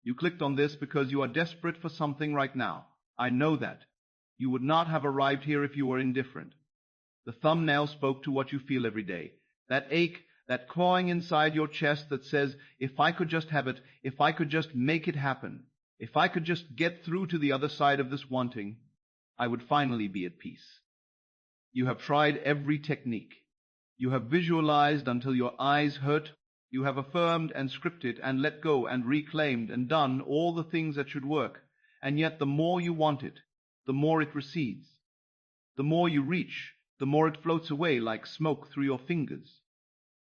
You clicked on this because you are desperate for something right now. I know that. You would not have arrived here if you were indifferent. The thumbnail spoke to what you feel every day. That ache, that clawing inside your chest that says, if I could just have it, if I could just make it happen, if I could just get through to the other side of this wanting, I would finally be at peace. You have tried every technique. You have visualized until your eyes hurt. You have affirmed and scripted and let go and reclaimed and done all the things that should work. And yet the more you want it, the more it recedes. The more you reach, the more it floats away like smoke through your fingers.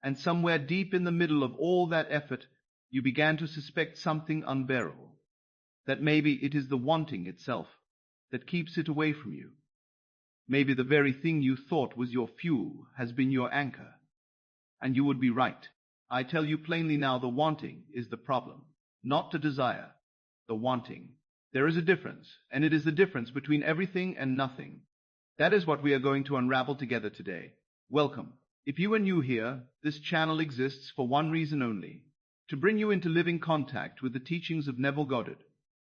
And somewhere deep in the middle of all that effort, you began to suspect something unbearable. That maybe it is the wanting itself that keeps it away from you. Maybe the very thing you thought was your fuel has been your anchor. And you would be right. I tell you plainly now, the wanting is the problem, not the desire, the wanting. There is a difference, and it is the difference between everything and nothing. That is what we are going to unravel together today. Welcome. If you are new here, this channel exists for one reason only, to bring you into living contact with the teachings of Neville Goddard,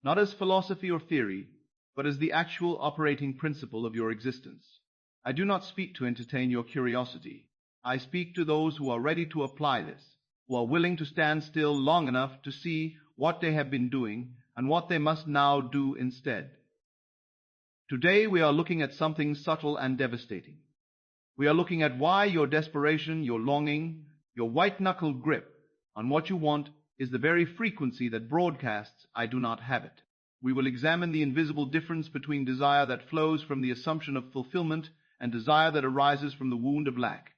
not as philosophy or theory, but as the actual operating principle of your existence. I do not speak to entertain your curiosity. I speak to those who are ready to apply this, who are willing to stand still long enough to see what they have been doing and what they must now do instead. Today we are looking at something subtle and devastating. We are looking at why your desperation, your longing, your white-knuckled grip on what you want is the very frequency that broadcasts, I do not have it. We will examine the invisible difference between desire that flows from the assumption of fulfillment and desire that arises from the wound of lack.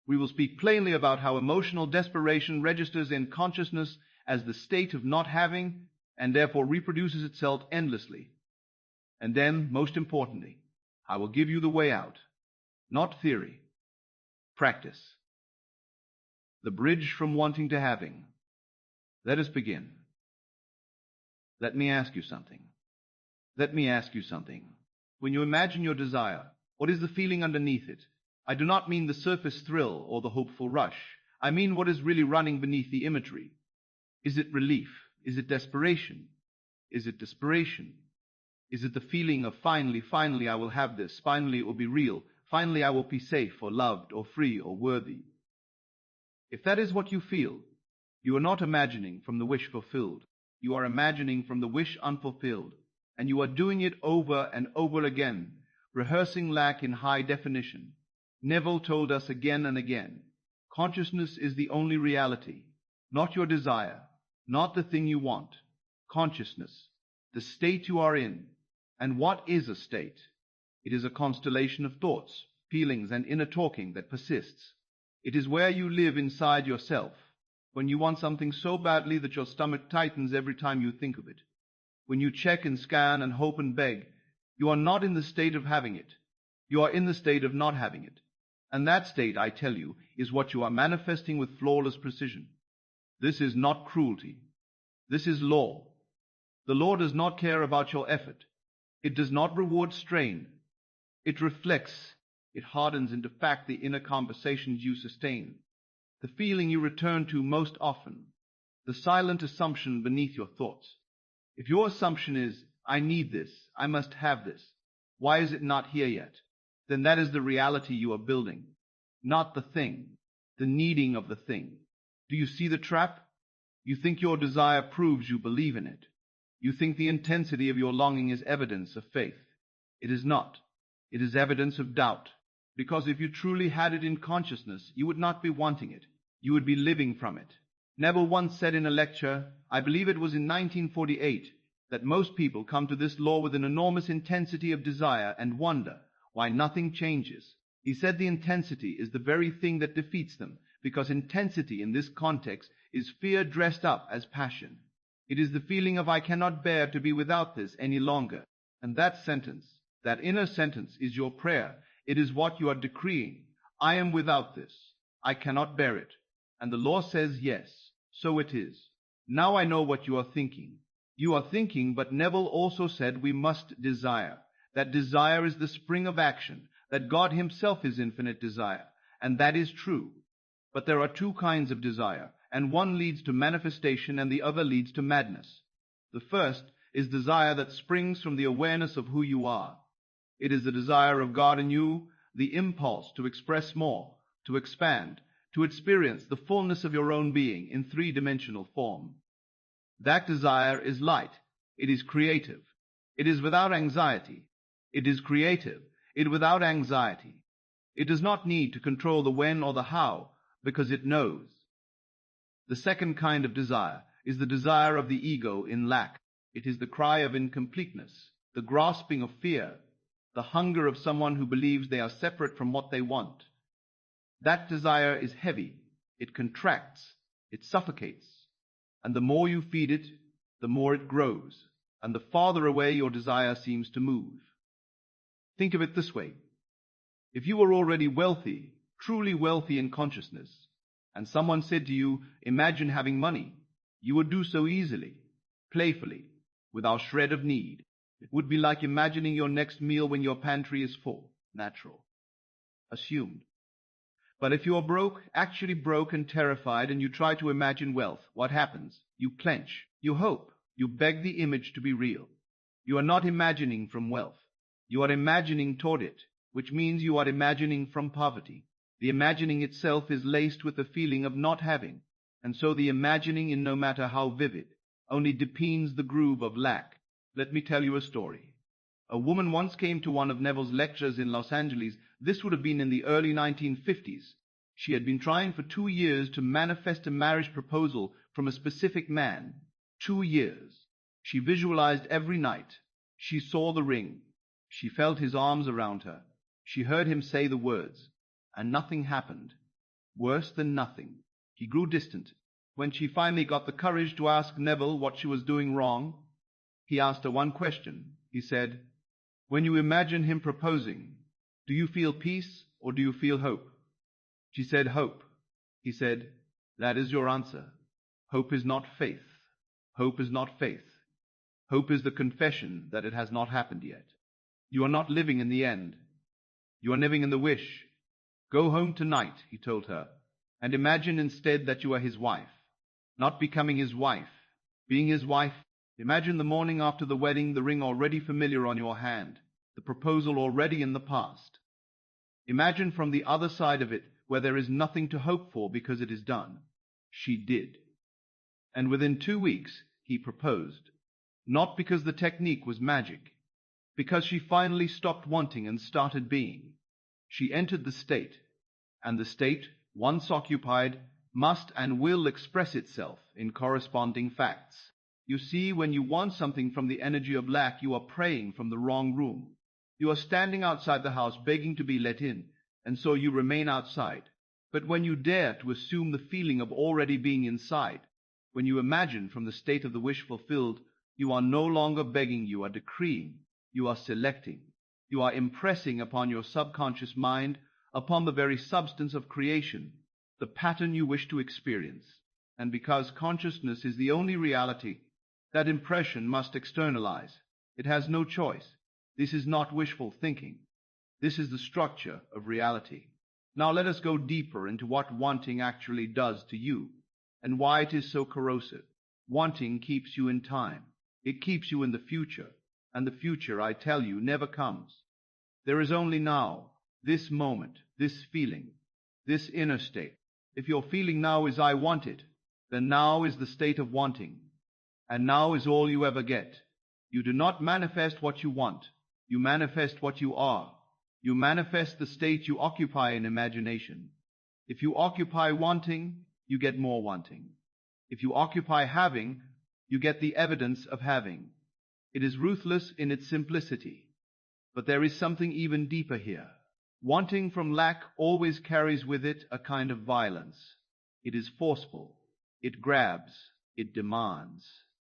We will speak plainly about how emotional desperation registers in consciousness as the state of not having and therefore reproduces itself endlessly. And then, most importantly, I will give you the way out. Not theory, practice. The bridge from wanting to having. Let us begin. Let me ask you something. Let me ask you something. When you imagine your desire, what is the feeling underneath it? I do not mean the surface thrill or the hopeful rush. I mean what is really running beneath the imagery. Is it relief? Is it desperation? Is it desperation? Is it the feeling of finally I will have this, finally it will be real, finally I will be safe or loved or free or worthy? If that is what you feel, you are not imagining from the wish fulfilled. You are imagining from the wish unfulfilled, and you are doing it over and over again, rehearsing lack in high definition. Neville told us again and again, consciousness is the only reality, not your desire, not the thing you want. Consciousness, the state you are in. And what is a state? It is a constellation of thoughts, feelings, and inner talking that persists. It is where you live inside yourself, when you want something so badly that your stomach tightens every time you think of it. When you check and scan and hope and beg, you are not in the state of having it. You are in the state of not having it. And that state, I tell you, is what you are manifesting with flawless precision. This is not cruelty. This is law. The law does not care about your effort. It does not reward strain. It reflects, it hardens into fact the inner conversations you sustain, the feeling you return to most often, the silent assumption beneath your thoughts. If your assumption is, I need this, I must have this, why is it not here yet? Then that is the reality you are building, not the thing, the needing of the thing. Do you see the trap? You think your desire proves you believe in it. You think the intensity of your longing is evidence of faith. It is not. It is evidence of doubt. Because if you truly had it in consciousness, you would not be wanting it. You would be living from it. Neville once said in a lecture, I believe it was in 1948, that most people come to this law with an enormous intensity of desire and wonder why nothing changes. He said the intensity is the very thing that defeats them, because intensity in this context is fear dressed up as passion. It is the feeling of I cannot bear to be without this any longer. And that sentence, that inner sentence, is your prayer. It is what you are decreeing. I am without this. I cannot bear it. And the law says yes, so it is. Now I know what you are thinking. You are thinking, but Neville also said we must desire. That desire is the spring of action, that God himself is infinite desire. And that is true. But there are two kinds of desire, and one leads to manifestation and the other leads to madness. The first is desire that springs from the awareness of who you are. It is the desire of God in you, the impulse to express more, to expand, to experience the fullness of your own being in three-dimensional form. That desire is light. It is creative. It is without anxiety. It is creative. It is without anxiety. It does not need to control the when or the how, because it knows. The second kind of desire is the desire of the ego in lack. It is the cry of incompleteness, the grasping of fear, the hunger of someone who believes they are separate from what they want. That desire is heavy. It contracts. It suffocates. And the more you feed it, the more it grows, and the farther away your desire seems to move. Think of it this way. If you were already wealthy, truly wealthy in consciousness, and someone said to you, imagine having money, you would do so easily, playfully, without shred of need. It would be like imagining your next meal when your pantry is full, natural, assumed. But if you are broke, actually broke and terrified, and you try to imagine wealth, what happens? You clench, you hope, you beg the image to be real. You are not imagining from wealth. You are imagining toward it, which means you are imagining from poverty. The imagining itself is laced with the feeling of not having, and so the imagining, in no matter how vivid, only deepens the groove of lack. Let me tell you a story. A woman once came to one of Neville's lectures in Los Angeles. This would have been in the early 1950s. She had been trying for 2 years to manifest a marriage proposal from a specific man. 2 years. She visualized every night. She saw the ring. She felt his arms around her. She heard him say the words. And nothing happened. Worse than nothing. He grew distant. When she finally got the courage to ask Neville what she was doing wrong, he asked her one question. He said, when you imagine him proposing, do you feel peace or do you feel hope? She said, hope. He said, that is your answer. Hope is not faith. Hope is not faith. Hope is the confession that it has not happened yet. You are not living in the end. You are living in the wish. Go home tonight, he told her, and imagine instead that you are his wife. Not becoming his wife, being his wife. Imagine the morning after the wedding, the ring already familiar on your hand, the proposal already in the past. Imagine from the other side of it, where there is nothing to hope for because it is done. She did. And within 2 weeks, he proposed. Not because the technique was magic, because she finally stopped wanting and started being. She entered the state, and the state, once occupied, must and will express itself in corresponding facts. You see, when you want something from the energy of lack, you are praying from the wrong room. You are standing outside the house begging to be let in, and so you remain outside. But when you dare to assume the feeling of already being inside, when you imagine from the state of the wish fulfilled, you are no longer begging, you are decreeing, you are selecting, you are impressing upon your subconscious mind, upon the very substance of creation, the pattern you wish to experience. And because consciousness is the only reality, that impression must externalize. It has no choice. This is not wishful thinking. This is the structure of reality. Now let us go deeper into what wanting actually does to you, and why it is so corrosive. Wanting keeps you in time. It keeps you in the future, and the future, I tell you, never comes. There is only now, this moment, this feeling, this inner state. If your feeling now is I want it, then now is the state of wanting. And now is all you ever get. You do not manifest what you want. You manifest what you are. You manifest the state you occupy in imagination. If you occupy wanting, you get more wanting. If you occupy having, you get the evidence of having. It is ruthless in its simplicity. But there is something even deeper here. Wanting from lack always carries with it a kind of violence. It is forceful. It grabs. It demands.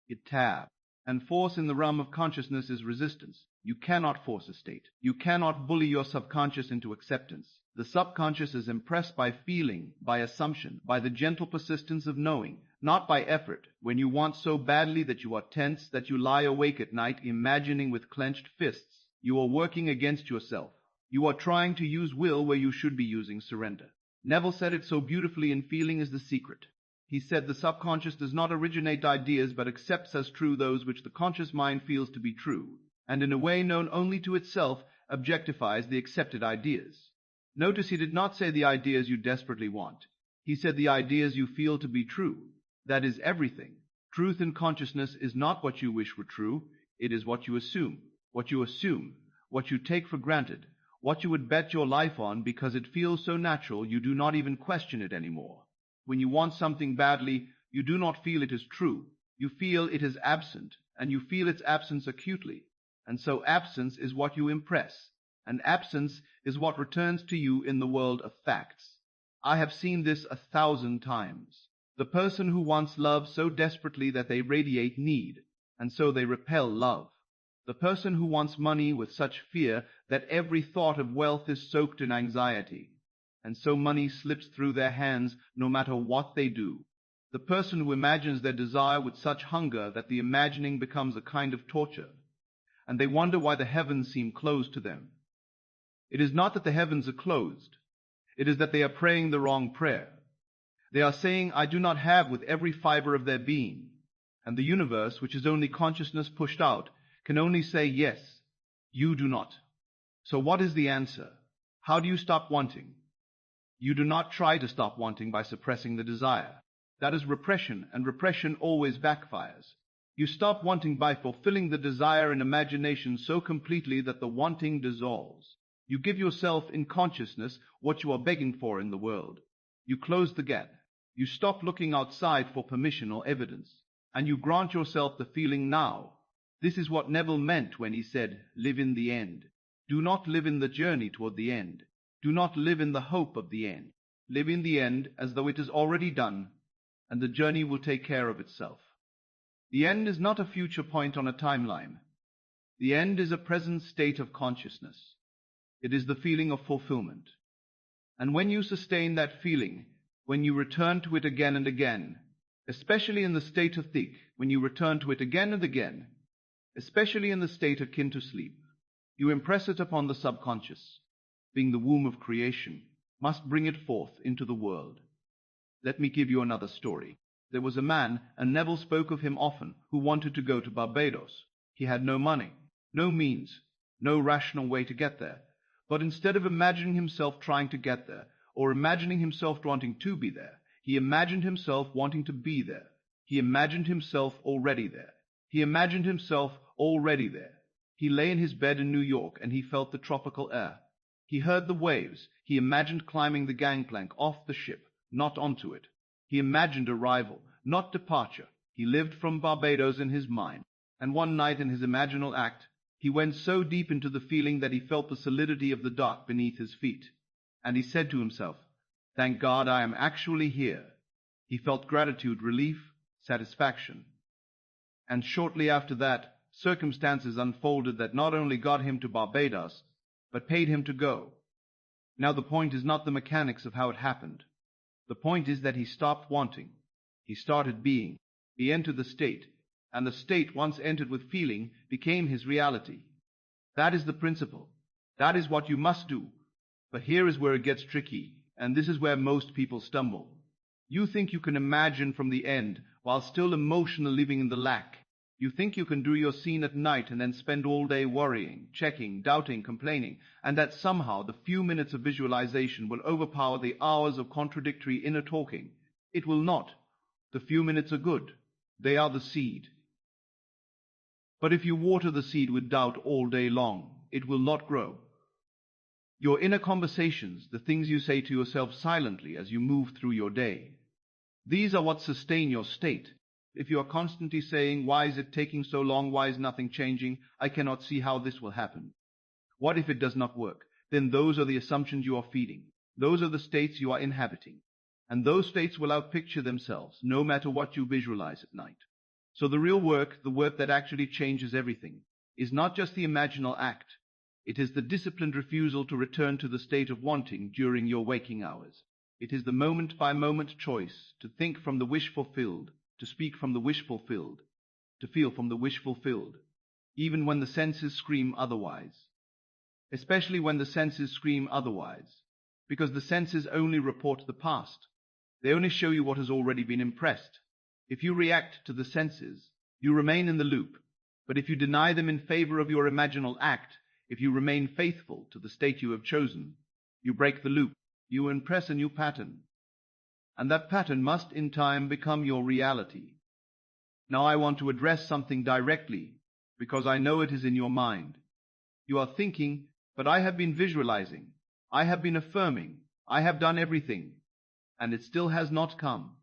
It taps. And force in the realm of consciousness is resistance. You cannot force a state. You cannot bully your subconscious into acceptance. The subconscious is impressed by feeling, by assumption, by the gentle persistence of knowing, not by effort. When you want so badly that you are tense, that you lie awake at night imagining with clenched fists, you are working against yourself. You are trying to use will where you should be using surrender. Neville said it so beautifully in Feeling is the Secret. He said the subconscious does not originate ideas but accepts as true those which the conscious mind feels to be true, and in a way known only to itself objectifies the accepted ideas. Notice he did not say the ideas you desperately want. He said the ideas you feel to be true. That is everything. Truth in consciousness is not what you wish were true. It is what you assume. What you take for granted, what you would bet your life on because it feels so natural you do not even question it anymore. When you want something badly, you do not feel it is true. You feel it is absent, and you feel its absence acutely. And so absence is what you impress, and absence is what returns to you in the world of facts. I have seen this 1,000 times. The person who wants love so desperately that they radiate need, and so they repel love. The person who wants money with such fear that every thought of wealth is soaked in anxiety, and so money slips through their hands no matter what they do. The person who imagines their desire with such hunger that the imagining becomes a kind of torture, and they wonder why the heavens seem closed to them. It is not that the heavens are closed. It is that they are praying the wrong prayer. They are saying, I do not have with every fiber of their being, and the universe, which is only consciousness pushed out, can only say, yes, you do not. So what is the answer? How do you stop wanting? You do not try to stop wanting by suppressing the desire. That is repression, and repression always backfires. You stop wanting by fulfilling the desire in imagination so completely that the wanting dissolves. You give yourself in consciousness what you are begging for in the world. You close the gap. You stop looking outside for permission or evidence, and you grant yourself the feeling now. This is what Neville meant when he said, live in the end. Do not live in the journey toward the end. Do not live in the hope of the end. Live in the end as though it is already done, and the journey will take care of itself. The end is not a future point on a timeline. The end is a present state of consciousness. It is the feeling of fulfillment. And when you sustain that feeling, when you return to it again and again, especially in the state of thik, when you return to it again and again, especially in the state akin to sleep, you impress it upon the subconscious, being the womb of creation, must bring it forth into the world. Let me give you another story. There was a man, and Neville spoke of him often, who wanted to go to Barbados. He had no money, no means, no rational way to get there. But instead of imagining himself trying to get there, or imagining himself wanting to be there, he imagined himself wanting to be there. He imagined himself already there. He imagined himself already there. He lay in his bed in New York, and he felt the tropical air. He heard the waves. He imagined climbing the gangplank off the ship, not onto it. He imagined arrival, not departure. He lived from Barbados in his mind, and one night in his imaginal act, he went so deep into the feeling that he felt the solidity of the dock beneath his feet. And he said to himself, thank God I am actually here. He felt gratitude, relief, satisfaction. And shortly after that, circumstances unfolded that not only got him to Barbados, but paid him to go. Now the point is not the mechanics of how it happened. The point is that he stopped wanting. He started being. He entered the state, and the state, once entered with feeling, became his reality. That is the principle. That is what you must do. But here is where it gets tricky, and this is where most people stumble. You think you can imagine from the end, while still emotionally living in the lack. You think you can do your scene at night and then spend all day worrying, checking, doubting, complaining, and that somehow the few minutes of visualization will overpower the hours of contradictory inner talking. It will not. The few minutes are good. They are the seed. But if you water the seed with doubt all day long, it will not grow. Your inner conversations, the things you say to yourself silently as you move through your day, these are what sustain your state. If you are constantly saying, why is it taking so long, why is nothing changing, I cannot see how this will happen. What if it does not work? Then those are the assumptions you are feeding. Those are the states you are inhabiting. And those states will outpicture themselves, no matter what you visualize at night. So the real work, the work that actually changes everything, is not just the imaginal act. It is the disciplined refusal to return to the state of wanting during your waking hours. It is the moment-by-moment choice to think from the wish fulfilled, to speak from the wish fulfilled, to feel from the wish fulfilled, even when the senses scream otherwise. Especially when the senses scream otherwise, because the senses only report the past. They only show you what has already been impressed. If you react to the senses, you remain in the loop. But if you deny them in favor of your imaginal act, if you remain faithful to the state you have chosen, you break the loop. You impress a new pattern. And that pattern must in time become your reality. Now I want to address something directly, because I know it is in your mind. You are thinking, but I have been visualizing, I have been affirming, I have done everything, and it still has not come.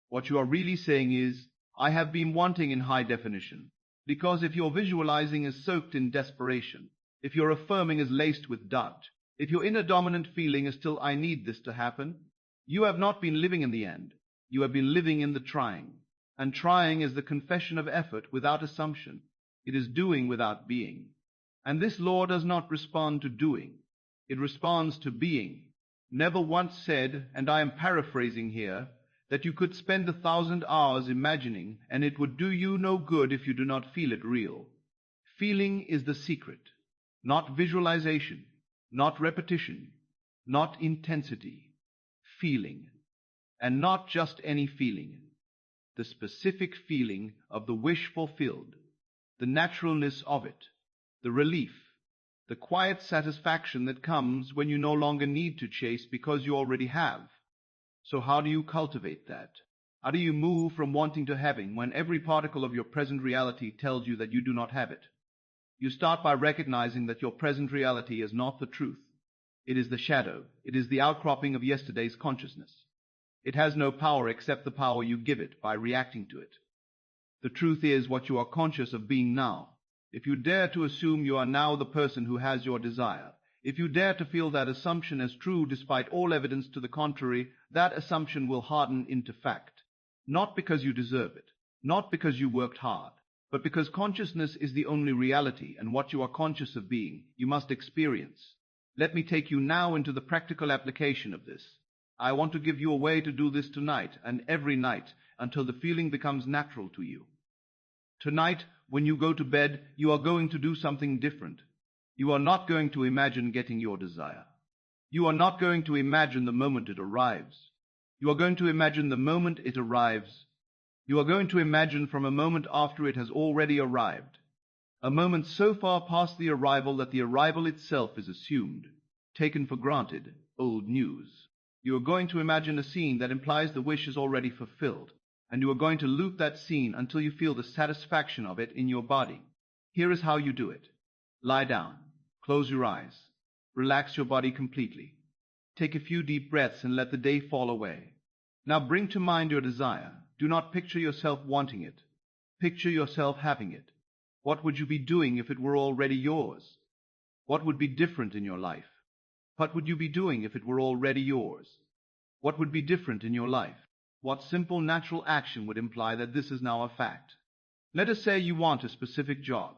What you are really saying is, I have been wanting in high definition, because if your visualizing is soaked in desperation, if your affirming is laced with doubt, if your inner dominant feeling is still, I need this to happen, you have not been living in the end. You have been living in the trying. And trying is the confession of effort without assumption. It is doing without being. And this law does not respond to doing. It responds to being. Neville once said, and I am paraphrasing here, that you could spend 1,000 hours imagining, and it would do you no good if you do not feel it real. Feeling is the secret, not visualization, not repetition, not intensity. Feeling, and not just any feeling. The specific feeling of the wish fulfilled, the naturalness of it, the relief, the quiet satisfaction that comes when you no longer need to chase because you already have. So how do you cultivate that? How do you move from wanting to having when every particle of your present reality tells you that you do not have it? You start by recognizing that your present reality is not the truth. It is the shadow. It is the outcropping of yesterday's consciousness. It has no power except the power you give it by reacting to it. The truth is what you are conscious of being now. If you dare to assume you are now the person who has your desire, if you dare to feel that assumption as true despite all evidence to the contrary, that assumption will harden into fact. Not because you deserve it, not because you worked hard, but because consciousness is the only reality, and what you are conscious of being, you must experience. Let me take you now into the practical application of this. I want to give you a way to do this tonight and every night until the feeling becomes natural to you. Tonight, when you go to bed, you are going to do something different. You are not going to imagine getting your desire. You are not going to imagine the moment it arrives. You are going to imagine the moment it arrives. You are going to imagine from a moment after it has already arrived. A moment so far past the arrival that the arrival itself is assumed, taken for granted, old news. You are going to imagine a scene that implies the wish is already fulfilled, and you are going to loop that scene until you feel the satisfaction of it in your body. Here is how you do it. Lie down. Close your eyes. Relax your body completely. Take a few deep breaths and let the day fall away. Now bring to mind your desire. Do not picture yourself wanting it. Picture yourself having it. What would you be doing if it were already yours? What would be different in your life? What would you be doing if it were already yours? What would be different in your life? What simple natural action would imply that this is now a fact? Let us say you want a specific job.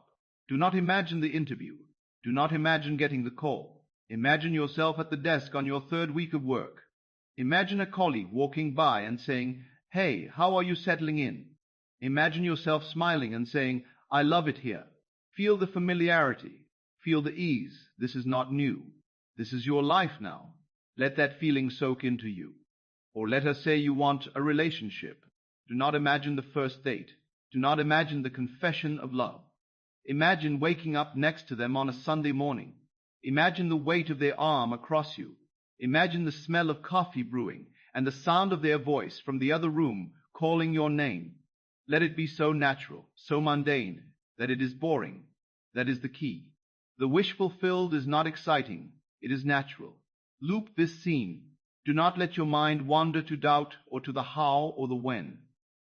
Do not imagine the interview. Do not imagine getting the call. Imagine yourself at the desk on your 3rd week of work. Imagine a colleague walking by and saying, "Hey, how are you settling in?" Imagine yourself smiling and saying, "I love it here." Feel the familiarity. Feel the ease. This is not new. This is your life now. Let that feeling soak into you. Or let us say you want a relationship. Do not imagine the first date. Do not imagine the confession of love. Imagine waking up next to them on a Sunday morning. Imagine the weight of their arm across you. Imagine the smell of coffee brewing and the sound of their voice from the other room calling your name. Let it be so natural, so mundane, that it is boring. That is the key. The wish fulfilled is not exciting. It is natural. Loop this scene. Do not let your mind wander to doubt or to the how or the when.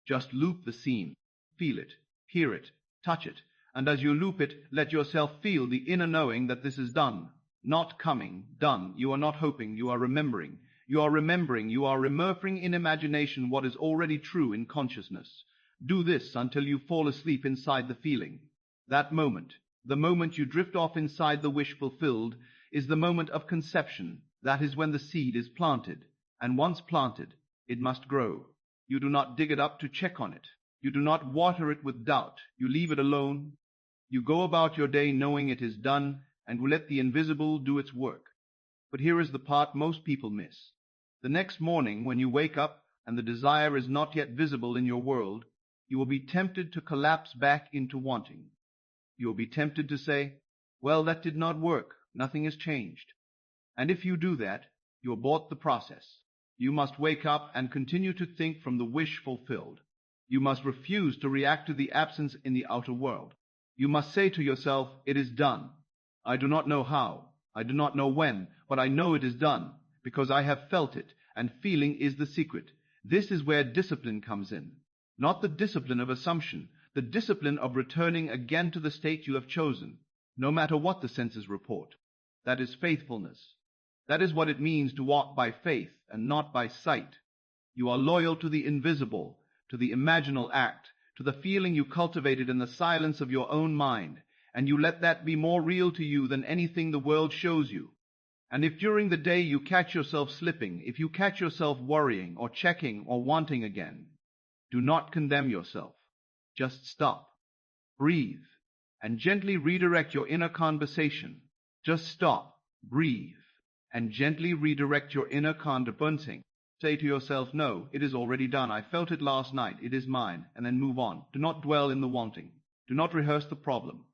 Just loop the scene. Feel it, hear it, touch it, and as you loop it, let yourself feel the inner knowing that this is done. Not coming, done. You are not hoping, you are remembering. You are remembering, you are remembering in imagination what is already true in consciousness. Do this until you fall asleep inside the feeling. That moment, the moment you drift off inside the wish fulfilled, is the moment of conception. That is when the seed is planted. And once planted, it must grow. You do not dig it up to check on it. You do not water it with doubt. You leave it alone. You go about your day knowing it is done, and will let the invisible do its work. But here is the part most people miss. The next morning, when you wake up and the desire is not yet visible in your world, you will be tempted to collapse back into wanting. You will be tempted to say, well, that did not work. Nothing has changed. And if you do that, you abort the process. You must wake up and continue to think from the wish fulfilled. You must refuse to react to the absence in the outer world. You must say to yourself, it is done. I do not know how. I do not know when, but I know it is done, because I have felt it, and feeling is the secret. This is where discipline comes in. Not the discipline of assumption, the discipline of returning again to the state you have chosen, no matter what the senses report. That is faithfulness. That is what it means to walk by faith and not by sight. You are loyal to the invisible, to the imaginal act, to the feeling you cultivated in the silence of your own mind, and you let that be more real to you than anything the world shows you. And if during the day you catch yourself slipping, if you catch yourself worrying or checking or wanting again, do not condemn yourself. Just stop, breathe, and gently redirect your inner conversation. Just stop, breathe, and gently redirect your inner conversation. Say to yourself, no, it is already done. I felt it last night. It is mine. And then move on. Do not dwell in the wanting. Do not rehearse the problem.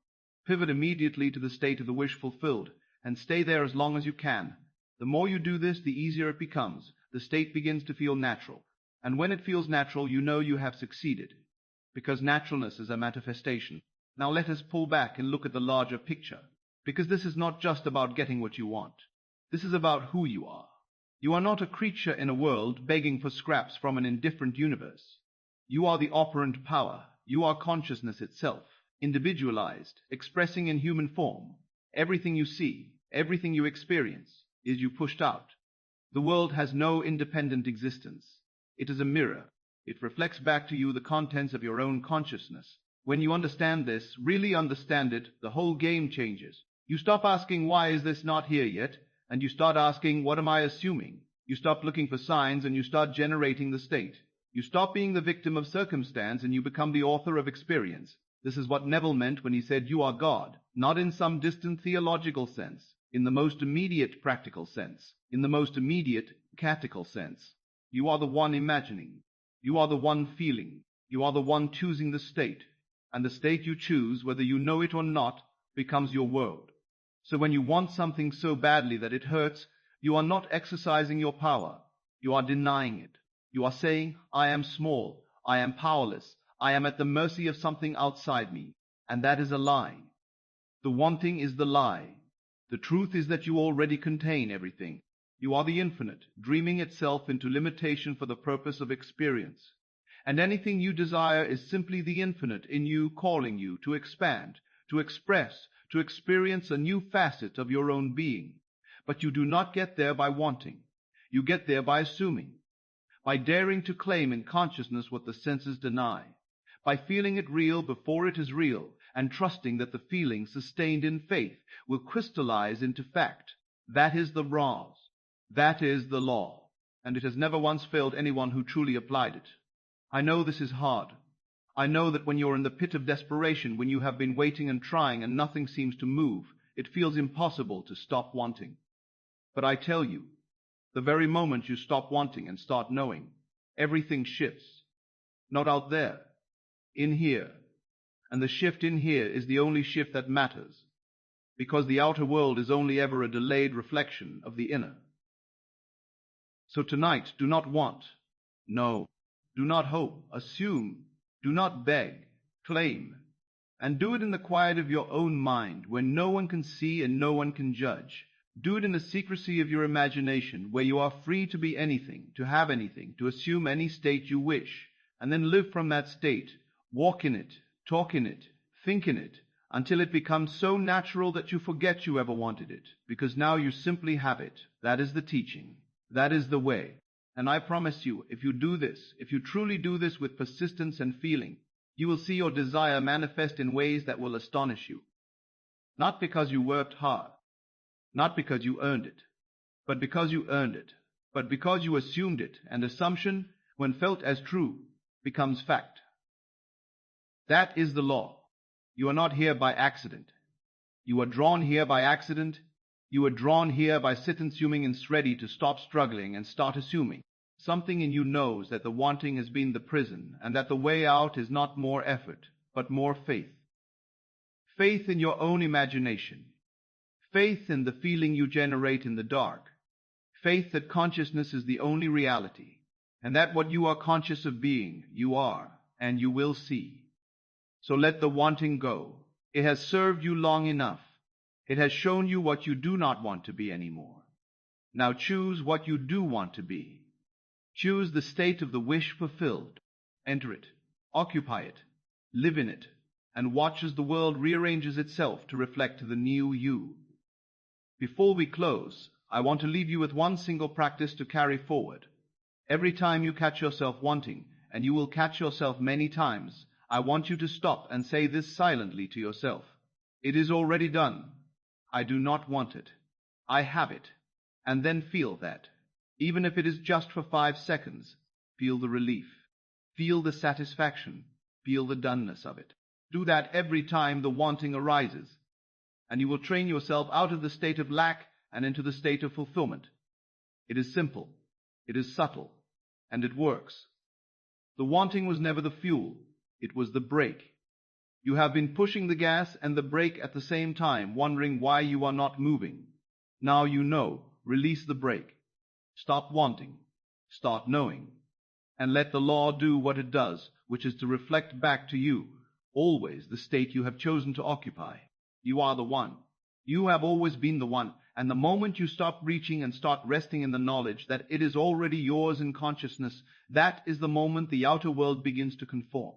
Pivot immediately to the state of the wish fulfilled, and stay there as long as you can. The more you do this, the easier it becomes. The state begins to feel natural. And when it feels natural, you know you have succeeded, because naturalness is a manifestation. Now let us pull back and look at the larger picture, because this is not just about getting what you want. This is about who you are. You are not a creature in a world begging for scraps from an indifferent universe. You are the operant power. You are consciousness itself, individualized, expressing in human form. Everything you see, everything you experience, is you pushed out. The world has no independent existence. It is a mirror. It reflects back to you the contents of your own consciousness. When you understand this, really understand it, the whole game changes. You stop asking, why is this not here yet? And you start asking, what am I assuming? You stop looking for signs and you start generating the state. You stop being the victim of circumstance and you become the author of experience. This is what Neville meant when he said you are God, not in some distant theological sense, in the most immediate practical sense, in the most immediate catechetical sense. You are the one imagining. You are the one feeling. You are the one choosing the state. And the state you choose, whether you know it or not, becomes your world. So when you want something so badly that it hurts, you are not exercising your power. You are denying it. You are saying, I am small, I am powerless, I am at the mercy of something outside me. And that is a lie. The wanting is the lie. The truth is that you already contain everything. You are the infinite, dreaming itself into limitation for the purpose of experience. And anything you desire is simply the infinite in you calling you to expand, to express, to experience a new facet of your own being. But you do not get there by wanting. You get there by assuming, by daring to claim in consciousness what the senses deny, by feeling it real before it is real, and trusting that the feeling, sustained in faith, will crystallize into fact. That is the Raz. That is the law. And it has never once failed anyone who truly applied it. I know this is hard. I know that when you're in the pit of desperation, when you have been waiting and trying and nothing seems to move, it feels impossible to stop wanting. But I tell you, the very moment you stop wanting and start knowing, everything shifts. Not out there, in here. And the shift in here is the only shift that matters, because the outer world is only ever a delayed reflection of the inner. So tonight, do not want. No. Do not hope. Assume. Do not beg, claim, and do it in the quiet of your own mind, where no one can see and no one can judge. Do it in the secrecy of your imagination, where you are free to be anything, to have anything, to assume any state you wish, and then live from that state, walk in it, talk in it, think in it, until it becomes so natural that you forget you ever wanted it, because now you simply have it. That is the teaching. That is the way. And I promise you, if you do this, if you truly do this with persistence and feeling, you will see your desire manifest in ways that will astonish you. Not because you worked hard, not because you earned it, but because you earned it, but because you assumed it, and assumption, when felt as true, becomes fact. That is the law. You are not here by accident. You are drawn here by accident, You were drawn here by sit-assuming and ready to stop struggling and start assuming. Something in you knows that the wanting has been the prison, and that the way out is not more effort, but more faith. Faith in your own imagination. Faith in the feeling you generate in the dark. Faith that consciousness is the only reality, and that what you are conscious of being, you are, and you will see. So let the wanting go. It has served you long enough. It has shown you what you do not want to be anymore. Now choose what you do want to be. Choose the state of the wish fulfilled. Enter it, occupy it, live in it, and watch as the world rearranges itself to reflect the new you. Before we close, I want to leave you with one single practice to carry forward. Every time you catch yourself wanting, and you will catch yourself many times, I want you to stop and say this silently to yourself. It is already done. I do not want it. I have it. And then feel that. Even if it is just for 5 seconds, feel the relief. Feel the satisfaction. Feel the doneness of it. Do that every time the wanting arises, and you will train yourself out of the state of lack and into the state of fulfillment. It is simple, it is subtle, and it works. The wanting was never the fuel, it was the brake. You have been pushing the gas and the brake at the same time, wondering why you are not moving. Now you know. Release the brake. Stop wanting. Start knowing. And let the law do what it does, which is to reflect back to you, always the state you have chosen to occupy. You are the one. You have always been the one, and the moment you stop reaching and start resting in the knowledge that it is already yours in consciousness, that is the moment the outer world begins to conform.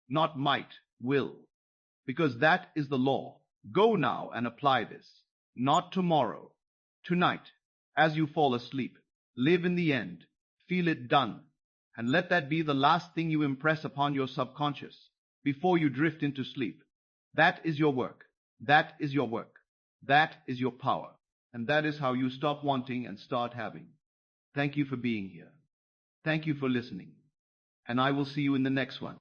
Not might, will. Because that is the law. Go now and apply this. Not tomorrow. Tonight, as you fall asleep. Live in the end. Feel it done. And let that be the last thing you impress upon your subconscious before you drift into sleep. That is your work. That is your work. That is your power. And that is how you stop wanting and start having. Thank you for being here. Thank you for listening. And I will see you in the next one.